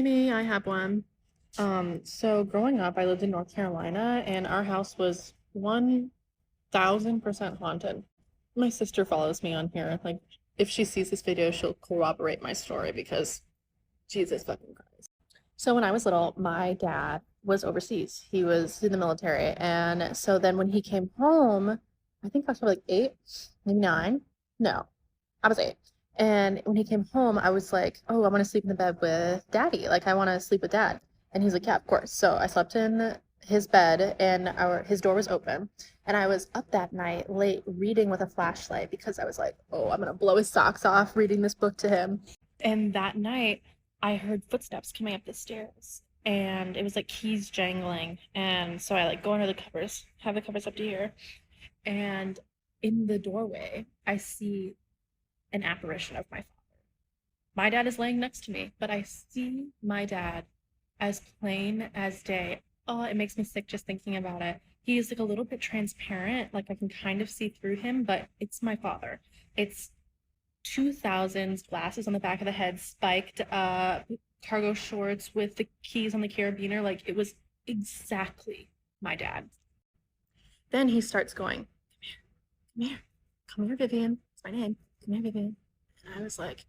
Me, I have one. So growing up, I lived in North Carolina, and our house was 1000% haunted. My sister follows me on here. Like, if she sees this video, she'll corroborate my story because Jesus fucking Christ. So when I was little, my dad was overseas. He was in the military, and so then when he came home, I think I was probably like 8, maybe 9. No, I was 8. And when he came home, I was like, oh, I want to sleep in the bed with daddy. Like, I want to sleep with dad. And he's like, yeah, of course. So I slept in his bed and his door was open. And I was up that night late reading with a flashlight because I was like, oh, I'm going to blow his socks off reading this book to him. And that night, I heard footsteps coming up the stairs. And it was like keys jangling. And so I like go under the covers, have the covers up to here. And in the doorway, I see an apparition of my father. My dad is laying next to me, but I see my dad as plain as day. Oh, it makes me sick just thinking about it. He is like a little bit transparent, like I can kind of see through him, but it's my father. It's 2000s glasses on the back of the head, spiked cargo shorts with the keys on the carabiner. Like it was exactly my dad. Then he starts going, come here, come here, Vivian. It's my name. Come here, Vivian. And I was like,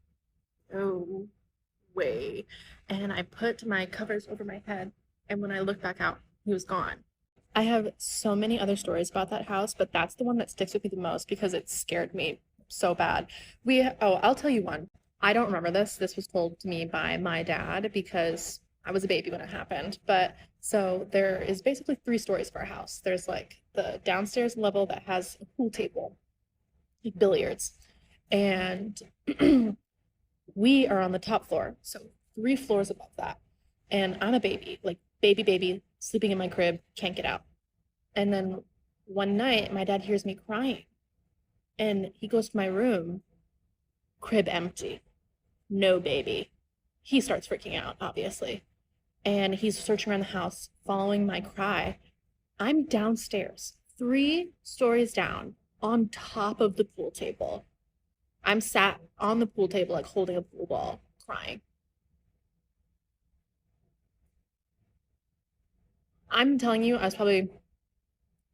no way. And I put my covers over my head. And when I looked back out, he was gone. I have so many other stories about that house, but that's the one that sticks with me the most because it scared me so bad. I'll tell you one. I don't remember this. This was told to me by my dad because I was a baby when it happened. But so there is basically 3 stories for our house. There's like the downstairs level that has a pool table, like billiards. And we are on the top floor, so 3 floors above that. And I'm a baby, like baby, sleeping in my crib, can't get out. And then one night, my dad hears me crying, and he goes to my room, crib empty, no baby. He starts freaking out, obviously, and he's searching around the house, following my cry. I'm downstairs, 3 stories down, on top of the pool table. I'm sat on the pool table, like holding a pool ball, crying. I'm telling you, I was probably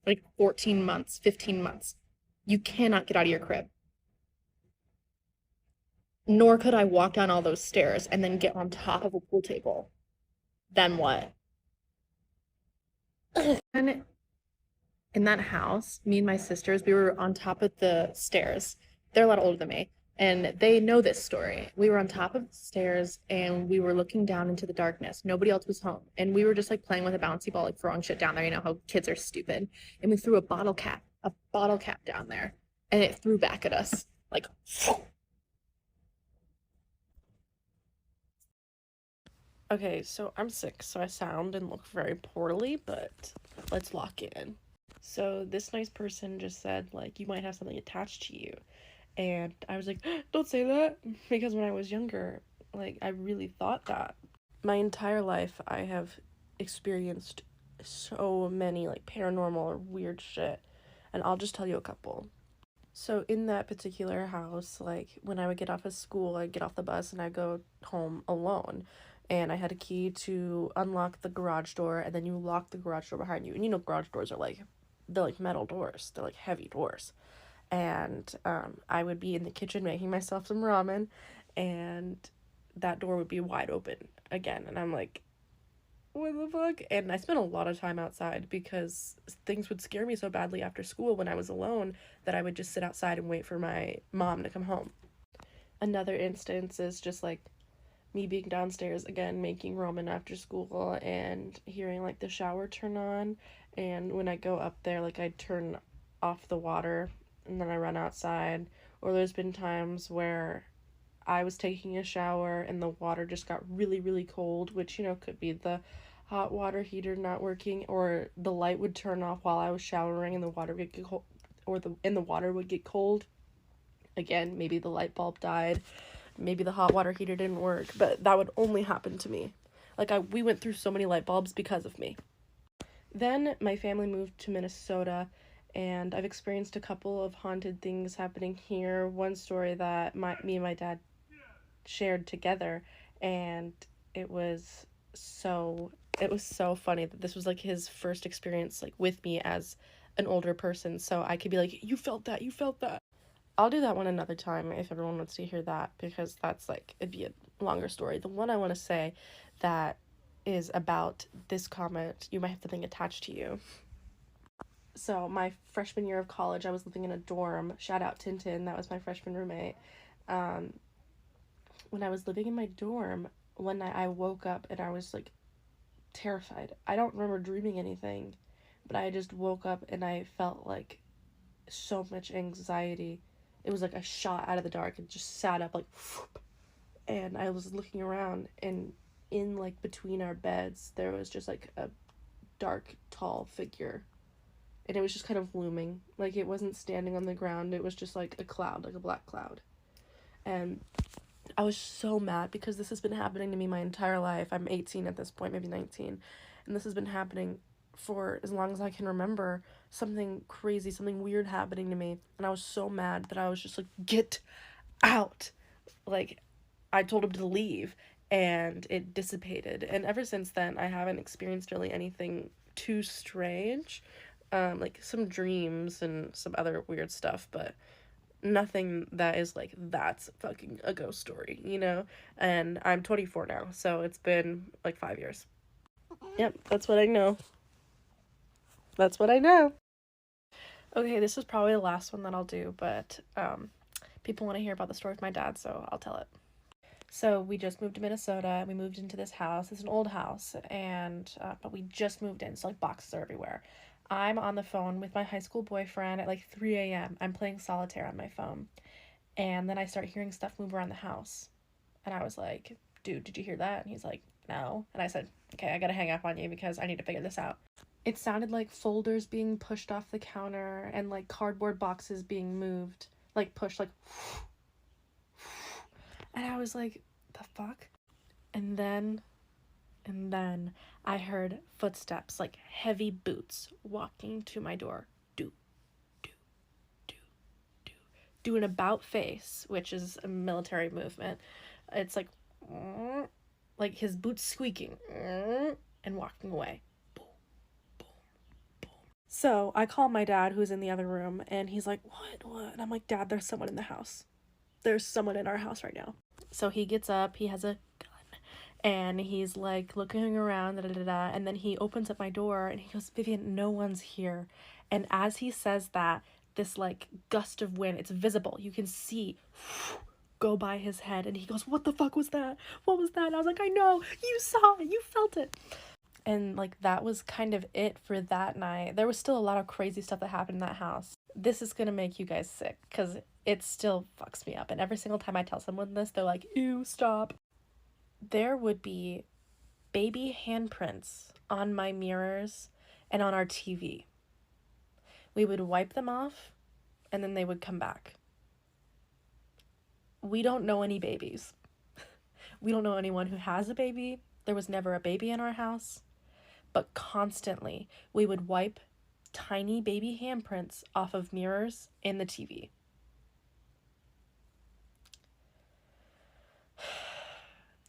like 14 months, 15 months. You cannot get out of your crib. Nor could I walk down all those stairs and then get on top of a pool table. Then what? And in that house, me and my sisters, we were on top of the stairs. They're a lot older than me, and they know this story. We were on top of the stairs and we were looking down into the darkness. Nobody else was home. And we were just like playing with a bouncy ball, like throwing shit down there. You know how kids are stupid. And we threw a bottle cap down there, and it threw back at us. Like, Okay, so I'm sick, so I sound and look very poorly, but let's lock in. So this nice person just said, like, you might have something attached to you. And I was like, don't say that, because when I was younger, like, I really thought that. My entire life, I have experienced so many, like, paranormal or weird shit, and I'll just tell you a couple. So in that particular house, like when I would get off of school, I'd get off the bus and I'd go home alone. And I had a key to unlock the garage door, and then you lock the garage door behind you. And you know garage doors are like they're like metal doors. They're like heavy doors. And I would be in the kitchen making myself some ramen, and that door would be wide open again. And I'm like, what the fuck? And I spent a lot of time outside because things would scare me so badly after school when I was alone that I would just sit outside and wait for my mom to come home. Another instance is just like me being downstairs again making ramen after school and hearing like the shower turn on, and when I go up there, like I turn off the water and then I run outside. Or there's been times where I was taking a shower and the water just got really, really cold, which, you know, could be the hot water heater not working, or the light would turn off while I was showering and the water would get cold, or the water would get cold. Again, maybe the light bulb died, maybe the hot water heater didn't work, but that would only happen to me. Like we went through so many light bulbs because of me. Then my family moved to Minnesota, and I've experienced a couple of haunted things happening here. One story that me and my dad shared together, and it was so funny that this was like his first experience like with me as an older person, so I could be like, you felt that, you felt that. I'll do that one another time if everyone wants to hear that, because that's like, it'd be a longer story. The one I want to say that is about this comment, you might have something attached to you. So my freshman year of college, I was living in a dorm. Shout out Tintin, that was my freshman roommate. When I was living in my dorm, one night I woke up and I was like terrified. I don't remember dreaming anything, but I just woke up and I felt like so much anxiety. It was like a shot out of the dark and just sat up like, whoop, and I was looking around, and in like between our beds there was just like a dark tall figure, and it was just kind of looming. Like, it wasn't standing on the ground, it was just like a cloud, like a black cloud. And I was so mad because this has been happening to me my entire life. I'm 18 at this point, maybe 19, and this has been happening for as long as I can remember. Something crazy, something weird happening to me, and I was so mad that I was just like, get out. Like, I told him to leave, and it dissipated. And ever since then, I haven't experienced really anything too strange. Like some dreams and some other weird stuff, but nothing that is like, that's fucking a ghost story, you know? And I'm 24 now, so it's been like 5 years. Yep, that's what I know. That's what I know. Okay, this is probably the last one that I'll do, but people want to hear about the story of my dad, so I'll tell it. So we just moved to Minnesota, and we moved into this house. It's an old house, and but we just moved in, so like boxes are everywhere. I'm on the phone with my high school boyfriend at like 3 a.m. I'm playing solitaire on my phone, and then I start hearing stuff move around the house, and I was like, dude, did you hear that? And he's like, no. And I said, okay, I gotta hang up on you because I need to figure this out. It sounded like folders being pushed off the counter and like cardboard boxes being moved, like pushed, like, and I was like, the fuck? And then I heard footsteps, like heavy boots walking to my door. Do, do, do, do. Do an about face, which is a military movement. It's like his boots squeaking and walking away. Boom, boom, boom. So I call my dad, who's in the other room, and he's like, what? And I'm like, Dad, there's someone in the house. There's someone in our house right now. So he gets up, he has a gun, and he's like looking around, and then he opens up my door and he goes, Vivian, no one's here. And as he says that, this like gust of wind, it's visible, you can see go by his head, and he goes, what the fuck was that? What was that? And I was like, I know, you saw it, you felt it. And like, that was kind of it for that night. There was still a lot of crazy stuff that happened in that house. This is gonna make you guys sick because it still fucks me up, and every single time I tell someone this, they're like, ew, stop. There would be baby handprints on my mirrors and on our TV. We would wipe them off, and then they would come back. We don't know any babies. We don't know anyone who has a baby. There was never a baby in our house, but constantly we would wipe tiny baby handprints off of mirrors in the TV.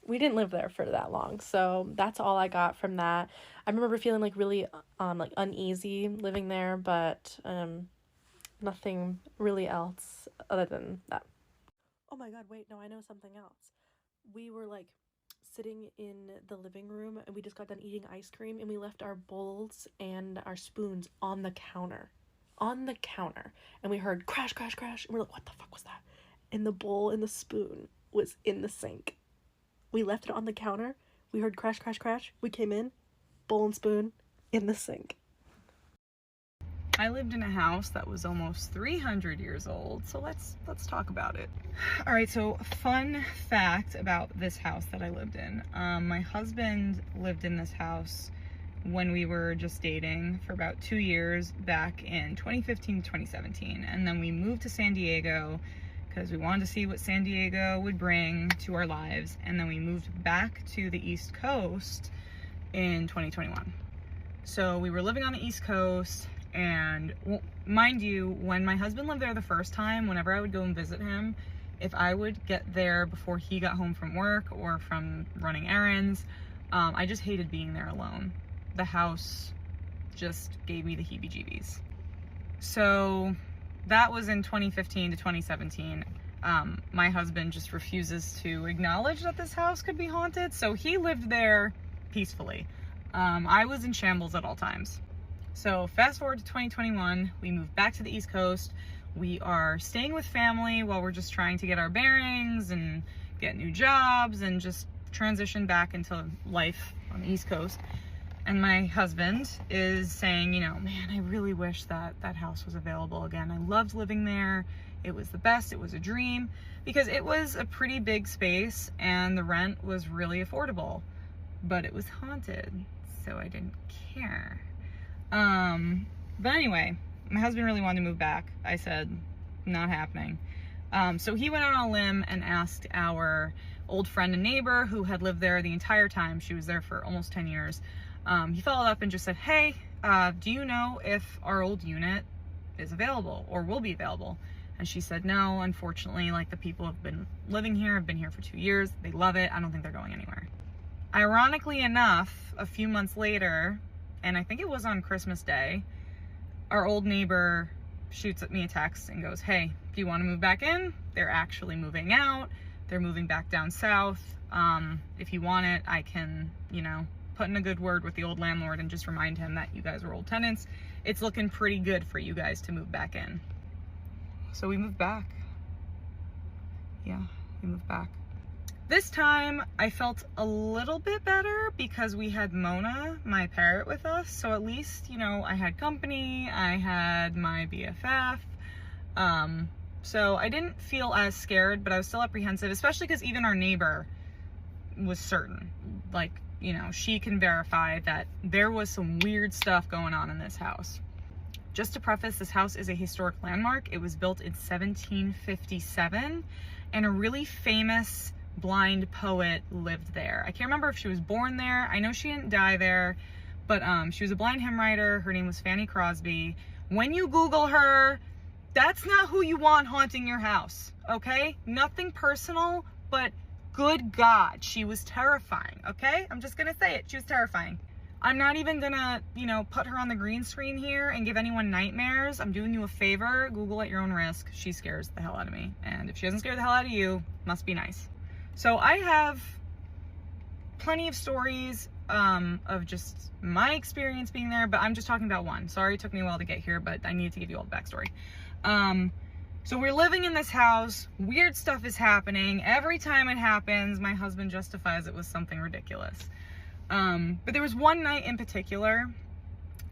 We didn't live there for that long, so that's all I got from that. I remember feeling like really like uneasy living there, but nothing really else other than that. Oh my god, wait, no, I know something else. We were like sitting in the living room, and we just got done eating ice cream, and we left our bowls and our spoons on the counter. And we heard crash, crash, crash, and we're like, what the fuck was that? And the bowl and the spoon was in the sink. We left it on the counter, we heard crash, crash, crash, we came in, bowl and spoon in the sink. I lived in a house that was almost 300 years old, so let's talk about it. All right, so fun fact about this house that I lived in. My husband lived in this house when we were just dating for about 2 years back in 2015 to 2017, and then we moved to San Diego because we wanted to see what San Diego would bring to our lives, and then we moved back to the East Coast in 2021. So we were living on the East Coast, and mind you, when my husband lived there the first time, whenever I would go and visit him, if I would get there before he got home from work or from running errands. I just hated being there alone. The house just gave me the heebie-jeebies. So that was in 2015 to 2017. My husband just refuses to acknowledge that this house could be haunted, so he lived there peacefully. I was in shambles at all times. So fast forward to 2021, we moved back to the East Coast. We are staying with family while we're just trying to get our bearings and get new jobs and just transition back into life on the East Coast. And my husband is saying, you know, man, I really wish that that house was available again. I loved living there. It was the best. It was a dream because it was a pretty big space and the rent was really affordable, but it was haunted, so I didn't care. But anyway, my husband really wanted to move back. I said, not happening. So he went out on a limb and asked our old friend and neighbor who had lived there the entire time. She was there for almost 10 years. He followed up and just said, hey, do you know if our old unit is available or will be available? And she said, no, unfortunately, like the people have been living here, have been here for 2 years. They love it. I don't think they're going anywhere. Ironically enough, a few months later, and I think it was on Christmas Day, our old neighbor shoots at me a text and goes, hey, do you want to move back in? They're actually moving out. They're moving back down south. If you want it, I can, you know, put in a good word with the old landlord and just remind him that you guys are old tenants. It's looking pretty good for you guys to move back in. So we moved back. Yeah, we moved back. This time I felt a little bit better because we had Mona, my parrot, with us. So at least, you know, I had company, I had my BFF. So I didn't feel as scared, but I was still apprehensive, especially because even our neighbor was certain. Like, you know, she can verify that there was some weird stuff going on in this house. Just to preface, this house is a historic landmark. It was built in 1757, and a really famous blind poet lived there. I can't remember if she was born there. I know she didn't die there, but she was a blind hymn writer. Her name was Fanny Crosby. When you Google her, that's not who you want haunting your house, okay? Nothing personal, but good God, she was terrifying, okay? I'm just gonna say it, she was terrifying. I'm not even gonna, you know, put her on the green screen here and give anyone nightmares. I'm doing you a favor. Google at your own risk. She scares the hell out of me. And if she doesn't scare the hell out of you, must be nice. So I have plenty of stories of just my experience being there, but I'm just talking about one. Sorry it took me a while to get here, but I needed to give you all the backstory. So we're living in this house. Weird stuff is happening. Every time it happens, my husband justifies it with something ridiculous. But there was one night in particular,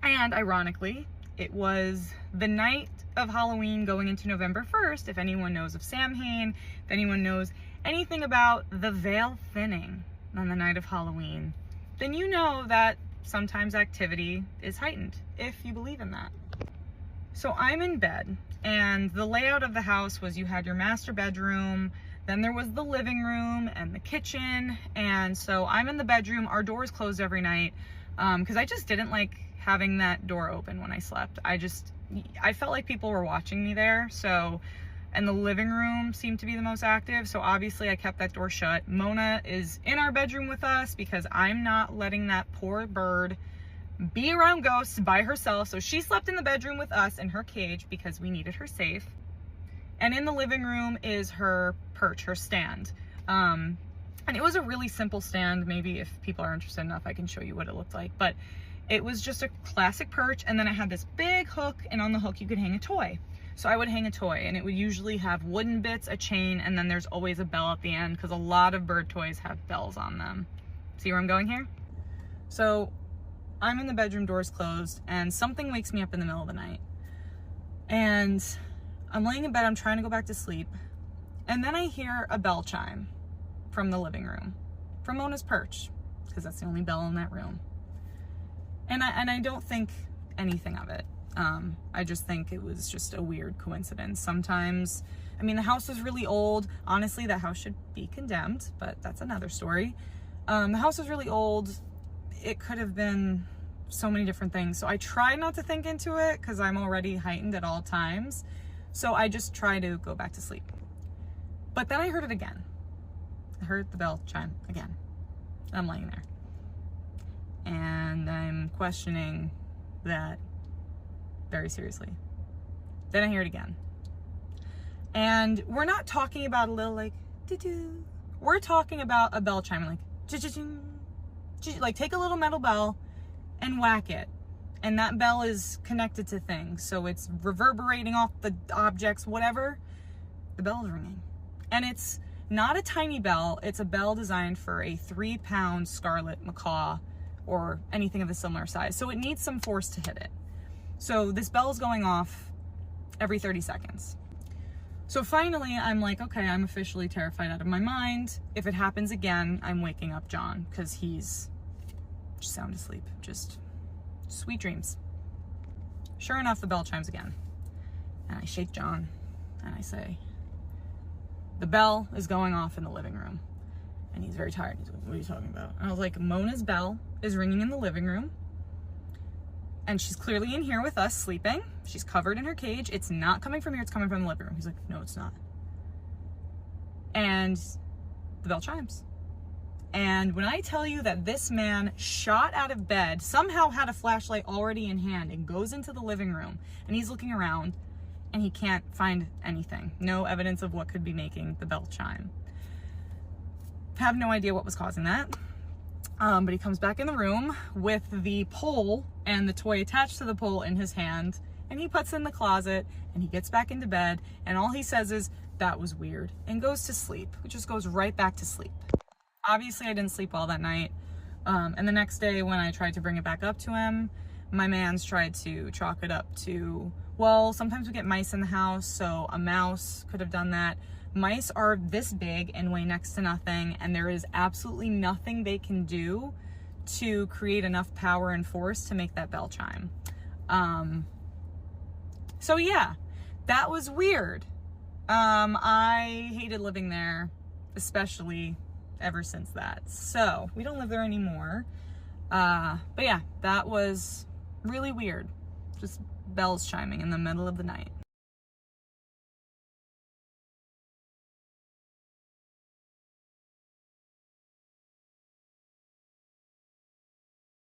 and ironically, it was the night of Halloween going into November 1st. If anyone knows of Samhain, if anyone knows anything about the veil thinning on the night of Halloween, then you know that sometimes activity is heightened, if you believe in that. So I'm in bed, and the layout of the house was you had your master bedroom, then there was the living room and the kitchen, and so I'm in the bedroom. Our door is closed every night because I just didn't like having that door open when I slept. I felt like people were watching me there, so, and the living room seemed to be the most active, so obviously I kept that door shut. Mona is in our bedroom with us because I'm not letting that poor bird be around ghosts by herself, so she slept in the bedroom with us in her cage because we needed her safe. And in the living room is her perch, her stand. And it was a really simple stand. Maybe if people are interested enough, I can show you what it looked like. But it was just a classic perch, and then it had this big hook, and on the hook you could hang a toy. So I would hang a toy, and it would usually have wooden bits, a chain, and then there's always a bell at the end because a lot of bird toys have bells on them. See where I'm going here? So I'm in the bedroom, doors closed, and something wakes me up in the middle of the night. And I'm laying in bed, I'm trying to go back to sleep, and then I hear a bell chime from the living room, from Mona's perch, because that's the only bell in that room. And I don't think anything of it. I just think it was just a weird coincidence. Sometimes, I mean, the house was really old. Honestly, that house should be condemned, but that's another story. The house was really old. It could have been so many different things. So I try not to think into it because I'm already heightened at all times. So I just try to go back to sleep. But then I heard it again. I heard the bell chime again. I'm laying there. And I'm questioning that very seriously. Then I hear it again. And we're not talking about a little like, doo-doo. We're talking about a bell chiming like, ching, like take a little metal bell and whack it. And that bell is connected to things. So it's reverberating off the objects, whatever. The bell is ringing. And it's not a tiny bell. It's a bell designed for a 3-pound scarlet macaw or anything of a similar size. So it needs some force to hit it. So this bell is going off every 30 seconds. So finally, I'm like, okay, I'm officially terrified out of my mind. If it happens again, I'm waking up John because he's just sound asleep. Just sweet dreams. Sure enough, the bell chimes again. And I shake John and I say, the bell is going off in the living room. And he's very tired. He's like, what are you talking about? And I was like, Mona's bell is ringing in the living room. And she's clearly in here with us sleeping. She's covered in her cage. It's not coming from here. It's coming from the living room. He's like, no, it's not. And the bell chimes. And when I tell you that this man shot out of bed, somehow had a flashlight already in hand and goes into the living room and he's looking around and he can't find anything. No evidence of what could be making the bell chime. Have no idea what was causing that. But he comes back in the room with the pole and the toy attached to the pole in his hand, and he puts it in the closet and he gets back into bed, and all he says is, that was weird, and goes to sleep. He just goes right back to sleep. Obviously I didn't sleep well that night. And the next day when I tried to bring it back up to him, my mans tried to chalk it up to, well, sometimes we get mice in the house, so a mouse could have done that. Mice are this big and weigh next to nothing, and there is absolutely nothing they can do to create enough power and force to make that bell chime. So yeah, that was weird. I hated living there, especially ever since that. So we don't live there anymore. But yeah, that was really weird. Just bells chiming in the middle of the night.